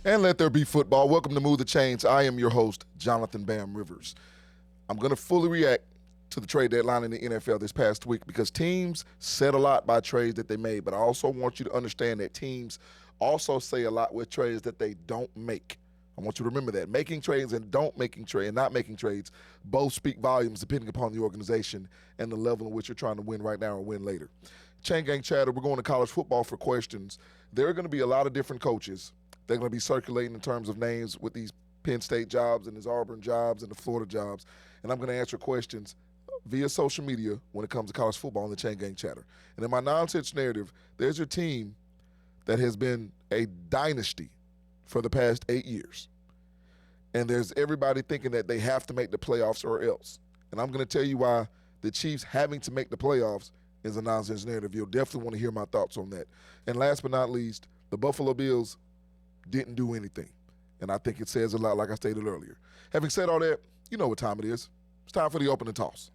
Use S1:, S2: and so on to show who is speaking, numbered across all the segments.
S1: And let there be football. Welcome to Move the Chains. I am your host, Jonathan Bam Rivers. I'm going to fully react to the trade deadline in the NFL this past week because teams said a lot by trades that they made, but I also want you to understand that teams also say a lot with trades that they don't make. I want you to remember that. Making trades and not making trades both speak volumes depending upon the organization and the level in which you're trying to win right now or win later. Chain Gang Chatter, we're going to college football for questions. There are going to be a lot of different coaches. They're going to be circulating in terms of names with these Penn State jobs and these Auburn jobs and the Florida jobs. And I'm going to answer questions via social media when it comes to college football in the Chain Gang Chatter. And in my nonsense narrative, there's your team that has been a dynasty for the past 8 years. And there's everybody thinking that they have to make the playoffs or else. And I'm going to tell you why the Chiefs having to make the playoffs is a nonsense narrative. You'll definitely want to hear my thoughts on that. And last but not least, the Buffalo Bills didn't do anything. And I think it says a lot, like I stated earlier. Having said all that, you know what time it is. It's time for the opening toss.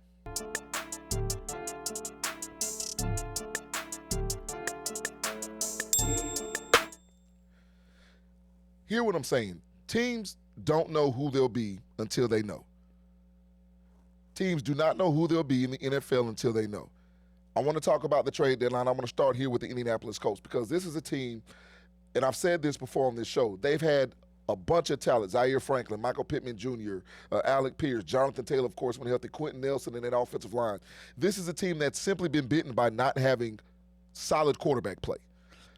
S1: Hear what I'm saying. Teams don't know who they'll be until they know. Teams do not know who they'll be in the NFL until they know. I want to talk about the trade deadline. I want to start here with the Indianapolis Colts because this is a team, and I've said this before on this show, they've had a bunch of talent. Zaire Franklin, Michael Pittman Jr., Alec Pierce, Jonathan Taylor, of course, when healthy, Quentin Nelson in that offensive line. This is a team that's simply been bitten by not having solid quarterback play.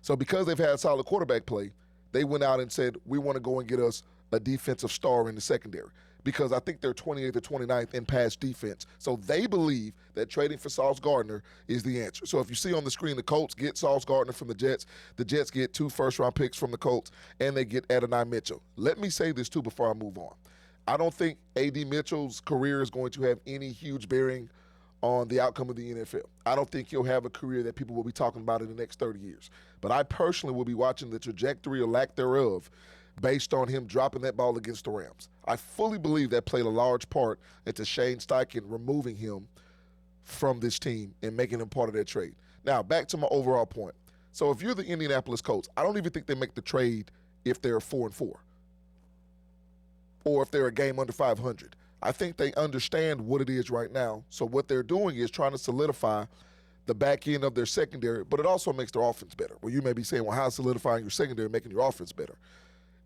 S1: So because they've had solid quarterback play, they went out and said, we want to go and get us a defensive star in the secondary because I think they're 28th or 29th in pass defense. So they believe that trading for Sauce Gardner is the answer. So if you see on the screen, the Colts get Sauce Gardner from the Jets get 2 first-round picks from the Colts, and they get Adonai Mitchell. Let me say this, too, before I move on. I don't think A.D. Mitchell's career is going to have any huge bearing on the outcome of the NFL. I don't think he'll have a career that people will be talking about in the next 30 years. But I personally will be watching the trajectory or lack thereof based on him dropping that ball against the Rams. I fully believe that played a large part into Shane Steichen removing him from this team and making him part of that trade. Now, back to my overall point. So if you're the Indianapolis Colts, I don't even think they make the trade if they're 4-4 or if they're a game under 500. I think they understand what it is right now. So what they're doing is trying to solidify the back end of their secondary, but it also makes their offense better. Well, you may be saying, well, how's solidifying your secondary making your offense better?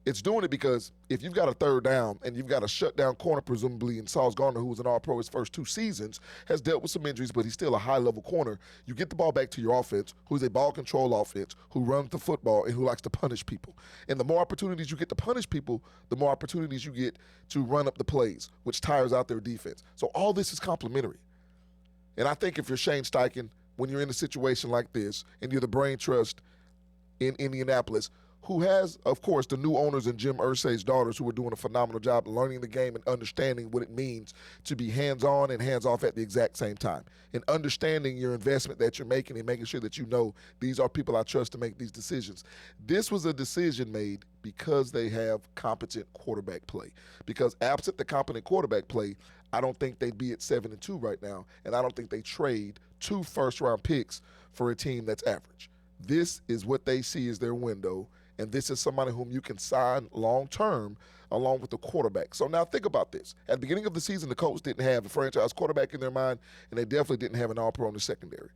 S1: It's doing it because if you've got a third down and you've got a shutdown corner, presumably in Sauce Gardner, who was an All-Pro his first 2 seasons, has dealt with some injuries, but he's still a high-level corner, you get the ball back to your offense, who's a ball control offense, who runs the football, and who likes to punish people. And the more opportunities you get to punish people, the more opportunities you get to run up the plays, which tires out their defense. So all this is complementary. And I think if you're Shane Steichen, when you're in a situation like this, and you're the brain trust in Indianapolis, who has, of course, the new owners and Jim Irsay's daughters who are doing a phenomenal job learning the game and understanding what it means to be hands-on and hands-off at the exact same time, and understanding your investment that you're making and making sure that you know these are people I trust to make these decisions. This was a decision made because they have competent quarterback play. Because absent the competent quarterback play, I don't think they'd be at 7-2 right now, and I don't think they trade 2 first-round picks for a team that's average. This is what they see as their window, and this is somebody whom you can sign long-term along with the quarterback. So now think about this. At the beginning of the season, the Colts didn't have a franchise quarterback in their mind, and they definitely didn't have an all-pro in the secondary.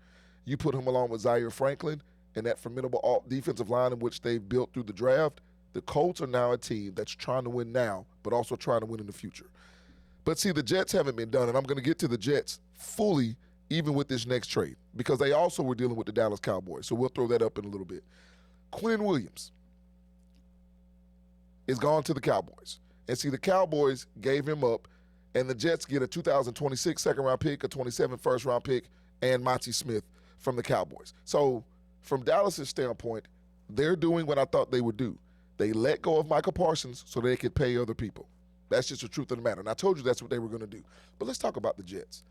S1: You put him along with Zaire Franklin and that formidable defensive line in which they've built through the draft, the Colts are now a team that's trying to win now, but also trying to win in the future. But see, the Jets haven't been done, and I'm going to get to the Jets fully even with this next trade because they also were dealing with the Dallas Cowboys, so we'll throw that up in a little bit. Quinn Williams is gone to the Cowboys. And see, the Cowboys gave him up, and the Jets get a 2026 second-round pick, a 27 first-round pick, and Monty Smith from the Cowboys. So from Dallas' standpoint, they're doing what I thought they would do. They let go of Michael Parsons so they could pay other people. That's just the truth of the matter. And I told you that's what they were going to do. But let's talk about the Jets.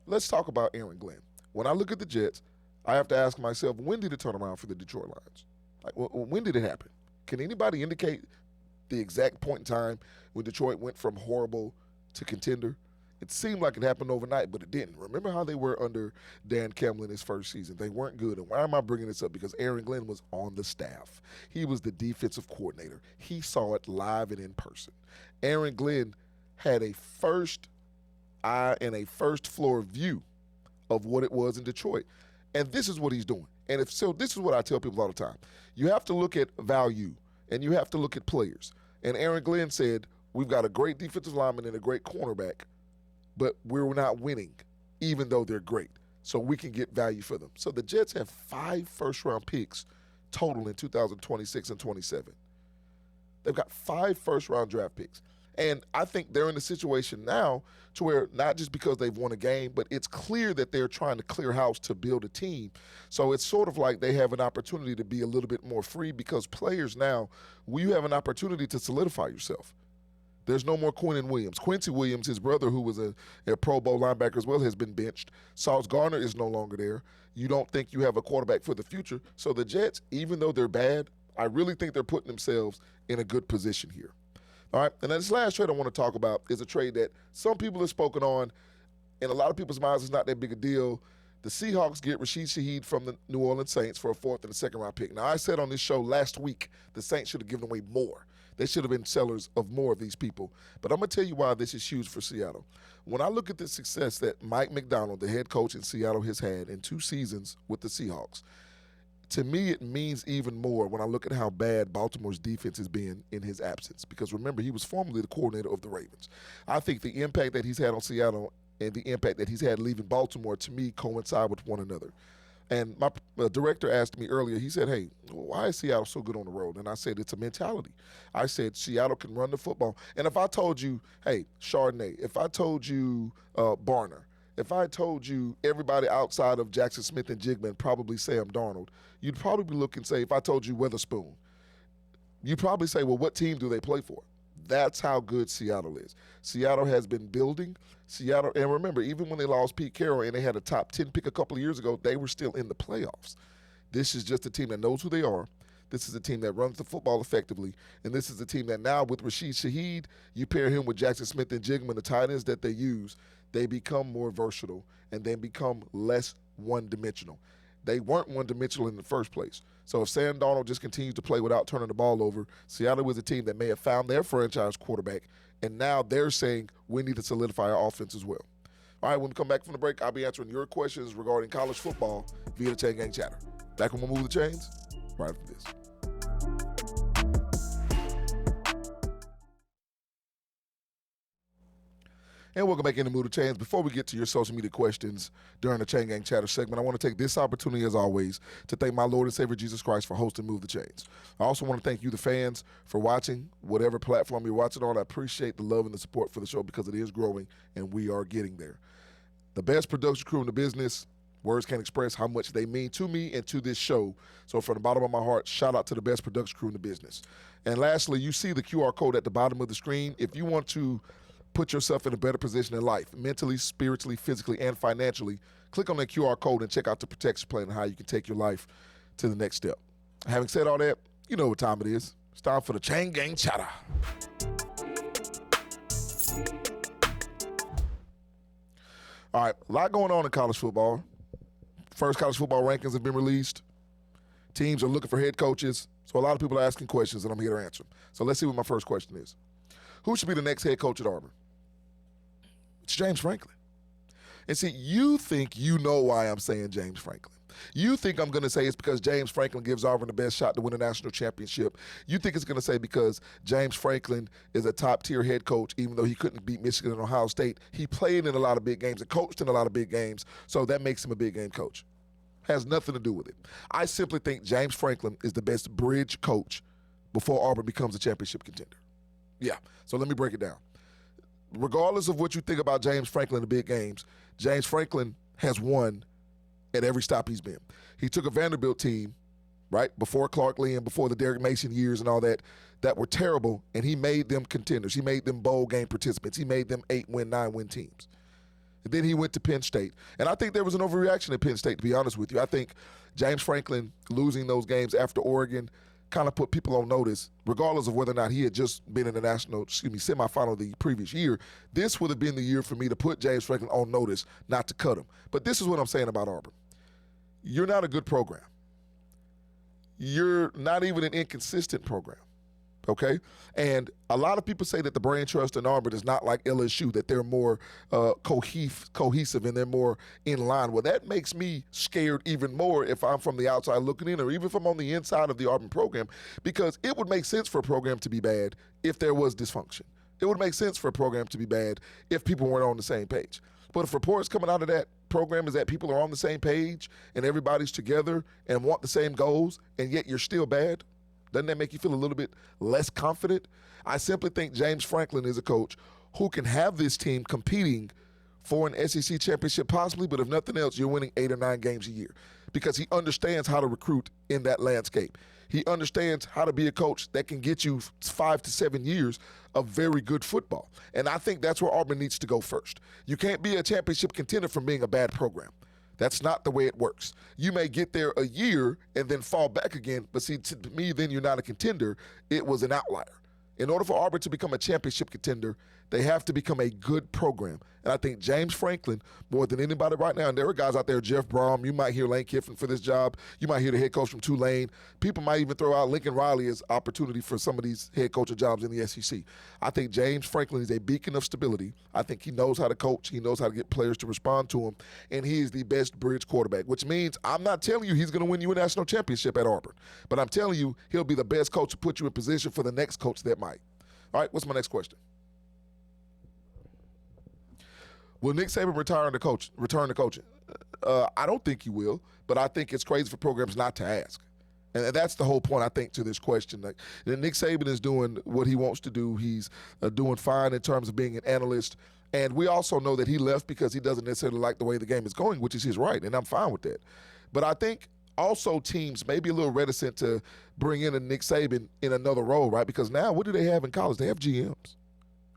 S1: Let's talk about Aaron Glenn. When I look at the Jets, I have to ask myself, when did it turn around for the Detroit Lions? Like, when did it happen? Can anybody indicate the exact point in time when Detroit went from horrible to contender? It seemed like it happened overnight, but it didn't. Remember how they were under Dan Campbell in his first season? They weren't good. And why am I bringing this up? Because Aaron Glenn was on the staff. He was the defensive coordinator. He saw it live and in person. Aaron Glenn had a first eye and a first floor view of what it was in Detroit. And this is what he's doing. And this is what I tell people all the time. You have to look at value, and you have to look at players. And Aaron Glenn said, we've got a great defensive lineman and a great cornerback, but we're not winning, even though they're great. So we can get value for them. So the Jets have 5 first-round picks total in 2026 and 27. They've got 5 first-round draft picks. And I think they're in a situation now to where not just because they've won a game, but it's clear that they're trying to clear house to build a team. So it's sort of like they have an opportunity to be a little bit more free because players now, you have an opportunity to solidify yourself. There's no more Quinnen Williams. Quincy Williams, his brother, who was a Pro Bowl linebacker as well, has been benched. Sauce Gardner is no longer there. You don't think you have a quarterback for the future. So the Jets, even though they're bad, I really think they're putting themselves in a good position here. All right, and then this last trade I want to talk about is a trade that some people have spoken on. In a lot of people's minds, it's not that big a deal. The Seahawks get Rashid Shaheed from the New Orleans Saints for a 4th and a 2nd round pick. Now, I said on this show last week the Saints should have given away more. They should have been sellers of more of these people. But I'm going to tell you why this is huge for Seattle. When I look at the success that Mike McDonald, the head coach in Seattle, has had in 2 seasons with the Seahawks, to me, it means even more when I look at how bad Baltimore's defense has been in his absence. Because remember, he was formerly the coordinator of the Ravens. I think the impact that he's had on Seattle and the impact that he's had leaving Baltimore, to me, coincide with one another. And my director asked me earlier, he said, hey, why is Seattle so good on the road? And I said, it's a mentality. I said, Seattle can run the football. And if I told you, hey, Chardonnay, if I told you Barner, if I told you everybody outside of Jackson Smith and Jigman, probably Sam Darnold, you'd probably look and say, if I told you Witherspoon, you'd probably say, well, what team do they play for? That's how good Seattle is. Seattle has been building. Seattle, and remember, even when they lost Pete Carroll and they had a top 10 pick a couple of years ago, they were still in the playoffs. This is just a team that knows who they are. This is a team that runs the football effectively. And this is a team that now with Rashid Shaheed, you pair him with Jackson Smith and Jigman, the tight ends that they use, they become more versatile and they become less one-dimensional. They weren't one-dimensional in the first place. So if Sam Darnold just continues to play without turning the ball over, Seattle was a team that may have found their franchise quarterback, and now they're saying we need to solidify our offense as well. All right, when we come back from the break, I'll be answering your questions regarding college football via the Chain Gang Chatter. Back when we move the chains, right after this. And welcome back into Move the Chains. Before we get to your social media questions during the Chain Gang Chatter segment, I want to take this opportunity, as always, to thank my Lord and Savior Jesus Christ for hosting Move the Chains. I also want to thank you, the fans, for watching whatever platform you're watching on. I appreciate the love and the support for the show because it is growing and we are getting there. The best production crew in the business. Words can't express how much they mean to me and to this show. So from the bottom of my heart, shout out to the best production crew in the business. And lastly, you see the QR code at the bottom of the screen. If you want to put yourself in a better position in life, mentally, spiritually, physically, and financially, click on that QR code and check out the protection plan and how you can take your life to the next step. Having said all that, you know what time it is. It's time for the Chain Gang Chatter. All right, a lot going on in college football. First college football rankings have been released. Teams are looking for head coaches. So a lot of people are asking questions, and I'm here to answer them. So let's see what my first question is. Who should be the next head coach at Auburn? It's James Franklin. And see, you think you know why I'm saying James Franklin. You think I'm going to say it's because James Franklin gives Auburn the best shot to win a national championship. You think it's going to say because James Franklin is a top-tier head coach, even though he couldn't beat Michigan and Ohio State. He played in a lot of big games and coached in a lot of big games, so that makes him a big game coach. Has nothing to do with it. I simply think James Franklin is the best bridge coach before Auburn becomes a championship contender. Yeah, so let me break it down. Regardless of what you think about James Franklin in the big games, James Franklin has won at every stop he's been. He took a Vanderbilt team, right, before Clark Lee and before the Derrick Mason years and all that were terrible, and he made them contenders. He made them bowl game participants. He made them 8-win, 9-win teams. And then he went to Penn State. And I think there was an overreaction at Penn State, to be honest with you. I think James Franklin losing those games after Oregon kind of put people on notice, regardless of whether or not he had just been in the semifinal the previous year. This would have been the year for me to put James Franklin on notice, not to cut him. But this is what I'm saying about Auburn. You're not a good program. You're not even an inconsistent program. Okay? And a lot of people say that the brain trust in Auburn is not like LSU, that they're more cohesive and they're more in line. Well, that makes me scared even more if I'm from the outside looking in, or even if I'm on the inside of the Auburn program, because it would make sense for a program to be bad if there was dysfunction. It would make sense for a program to be bad if people weren't on the same page. But if reports coming out of that program is that people are on the same page and everybody's together and want the same goals, and yet you're still bad, doesn't that make you feel a little bit less confident? I simply think James Franklin is a coach who can have this team competing for an SEC championship possibly, but if nothing else, you're winning 8 or 9 games a year because he understands how to recruit in that landscape. He understands how to be a coach that can get you 5 to 7 years of very good football. And I think that's where Auburn needs to go first. You can't be a championship contender from being a bad program. That's not the way it works. You may get there a year and then fall back again, but see, to me, then you're not a contender. It was an outlier. In order for Auburn to become a championship contender, they have to become a good program. And I think James Franklin, more than anybody right now, and there are guys out there, Jeff Brom, you might hear Lane Kiffin for this job. You might hear the head coach from Tulane. People might even throw out Lincoln Riley as opportunity for some of these head coaching jobs in the SEC. I think James Franklin is a beacon of stability. I think he knows how to coach. He knows how to get players to respond to him. And he is the best bridge quarterback, which means I'm not telling you he's going to win you a national championship at Auburn. But I'm telling you he'll be the best coach to put you in position for the next coach that might. All right, what's my next question? Will Nick Saban return to coaching? I don't think he will, but I think it's crazy for programs not to ask. And that's the whole point, I think, to this question. Like, Nick Saban is doing what he wants to do. He's doing fine in terms of being an analyst. And we also know that he left because he doesn't necessarily like the way the game is going, which is his right, and I'm fine with that. But I think also teams may be a little reticent to bring in a Nick Saban in another role, right? Because now what do they have in college? They have GMs,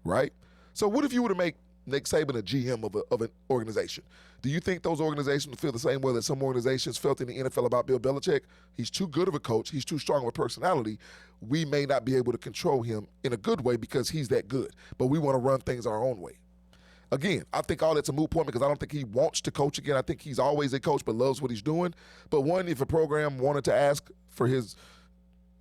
S1: right? So what if you were to make Nick Saban a GM of an organization? Do you think those organizations feel the same way that some organizations felt in the NFL about Bill Belichick? He's too good of a coach. He's too strong of a personality. We may not be able to control him in a good way because he's that good, but we want to run things our own way. Again, I think all that's a moot point because I don't think he wants to coach again. I think he's always a coach but loves what he's doing. But one, if a program wanted to ask for his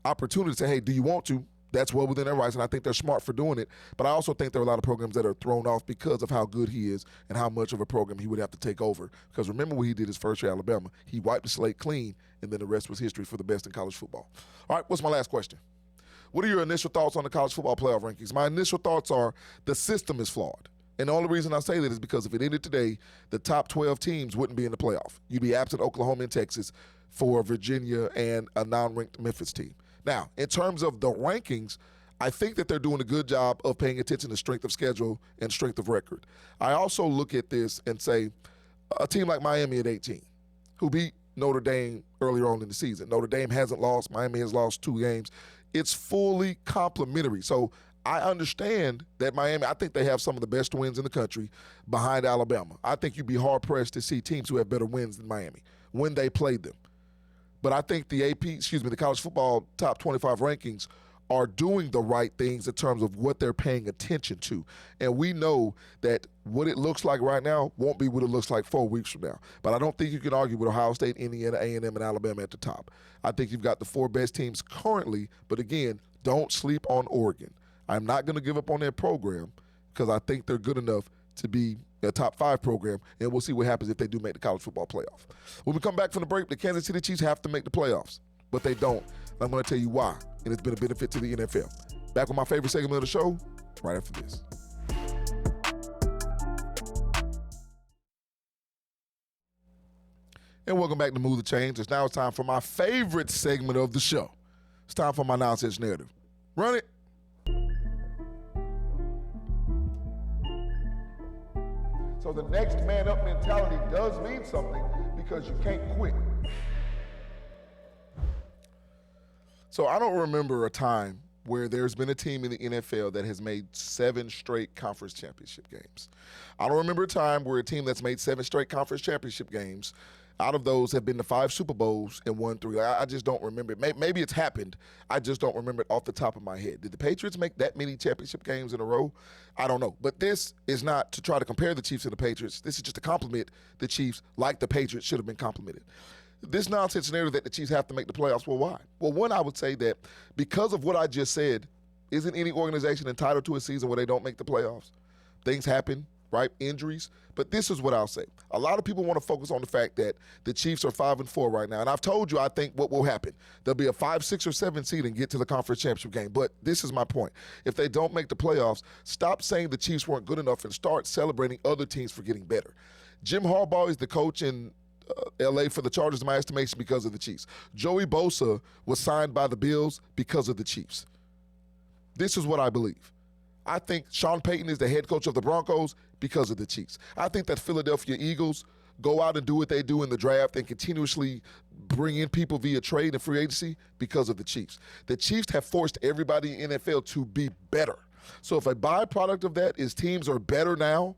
S1: opportunity to say, hey, do you want to? That's well within their rights, and I think they're smart for doing it. But I also think there are a lot of programs that are thrown off because of how good he is and how much of a program he would have to take over. Because remember what he did his first year at Alabama. He wiped the slate clean, and then the rest was history for the best in college football. All right, what's my last question? What are your initial thoughts on the college football playoff rankings? My initial thoughts are the system is flawed. And the only reason I say that is because if it ended today, the top 12 teams wouldn't be in the playoff. You'd be absent Oklahoma and Texas for Virginia and a non-ranked Memphis team. Now, in terms of the rankings, I think that they're doing a good job of paying attention to strength of schedule and strength of record. I also look at this and say a team like Miami at 18, who beat Notre Dame earlier on in the season. Notre Dame hasn't lost. Miami has lost 2 games. It's fully complementary. So I understand that Miami, I think they have some of the best wins in the country behind Alabama. I think you'd be hard-pressed to see teams who have better wins than Miami when they played them. But I think the college football top 25 rankings are doing the right things in terms of what they're paying attention to. And we know that what it looks like right now won't be what it looks like 4 weeks from now. But I don't think you can argue with Ohio State, Indiana, A&M, and Alabama at the top. I think you've got the 4 best teams currently, but again, don't sleep on Oregon. I'm not going to give up on their program because I think they're good enough to be a top 5 program, and we'll see what happens if they do make the college football playoff. When we come back from the break, the Kansas City Chiefs have to make the playoffs, but they don't. And I'm going to tell you why, and it's been a benefit to the NFL. Back with my favorite segment of the show right after this. And welcome back to Move the Chains. It's now time for my favorite segment of the show. It's time for my nonsense narrative. Run it. So the next man up mentality does mean something because you can't quit. So I don't remember a time where there's been a team in the NFL that has made 7 straight conference championship games. I don't remember a time where a team that's made 7 straight conference championship games out of those have been to 5 Super Bowls and won 3. I just don't remember it. Maybe it's happened. I just don't remember it off the top of my head. Did the Patriots make that many championship games in a row? I don't know. But this is not to try to compare the Chiefs and the Patriots. This is just to compliment the Chiefs like the Patriots should have been complimented. This nonsense narrative that the Chiefs have to make the playoffs, well, why? Well, one, I would say that because of what I just said, isn't any organization entitled to a season where they don't make the playoffs? Things happen, right? Injuries. But this is what I'll say. A lot of people want to focus on the fact that the Chiefs are 5-4 right now. And I've told you, I think what will happen. There'll be a 5, 6, or 7 seed and get to the conference championship game. But this is my point. If they don't make the playoffs, stop saying the Chiefs weren't good enough and start celebrating other teams for getting better. Jim Harbaugh is the coach in L.A. for the Chargers, in my estimation, because of the Chiefs. Joey Bosa was signed by the Bills because of the Chiefs. This is what I believe. I think Sean Payton is the head coach of the Broncos because of the Chiefs. I think that Philadelphia Eagles go out and do what they do in the draft and continuously bring in people via trade and free agency because of the Chiefs. The Chiefs have forced everybody in the NFL to be better. So if a byproduct of that is teams are better now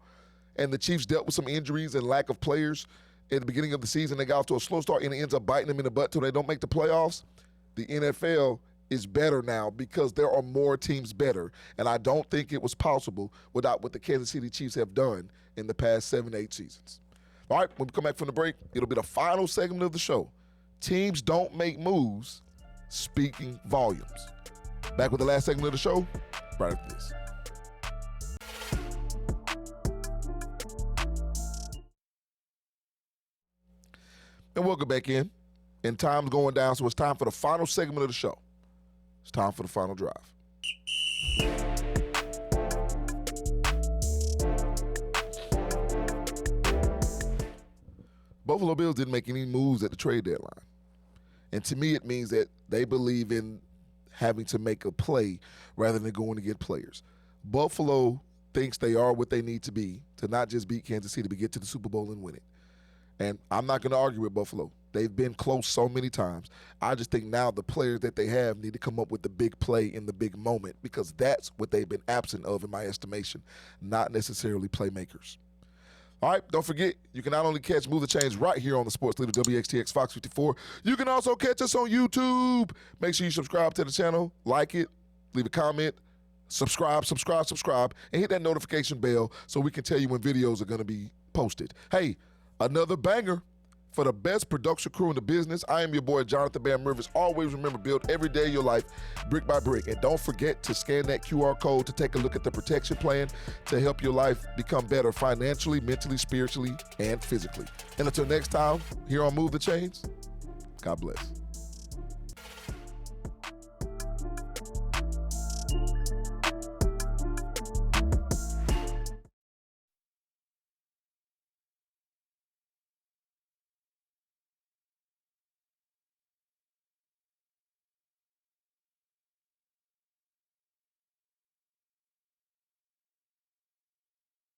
S1: and the Chiefs dealt with some injuries and lack of players at the beginning of the season, they got off to a slow start and it ends up biting them in the butt till they don't make the playoffs, the NFL is better now because there are more teams better. And I don't think it was possible without what the Kansas City Chiefs have done in the past 7, 8 seasons. All right, when we come back from the break, it'll be the final segment of the show. Teams don't make moves, speaking volumes. Back with the last segment of the show, right after this. And welcome back in. And time's going down, so it's time for the final segment of the show. It's time for the final drive. Buffalo Bills didn't make any moves at the trade deadline. And to me, it means that they believe in having to make a play rather than going to get players. Buffalo thinks they are what they need to be to not just beat Kansas City, but get to the Super Bowl and win it. And I'm not going to argue with Buffalo. They've been close so many times. I just think now the players that they have need to come up with the big play in the big moment because that's what they've been absent of in my estimation, not necessarily playmakers. All right, don't forget, you can not only catch Move the Chains right here on the Sports Leader WXTX Fox 54, you can also catch us on YouTube. Make sure you subscribe to the channel, like it, leave a comment, subscribe, and hit that notification bell so we can tell you when videos are going to be posted. Hey, another banger for the best production crew in the business. I am your boy, Jonathan Bam Rivers. Always remember, build every day of your life brick by brick. And don't forget to scan that QR code to take a look at the protection plan to help your life become better financially, mentally, spiritually, and physically. And until next time, here on Move the Chains, God bless.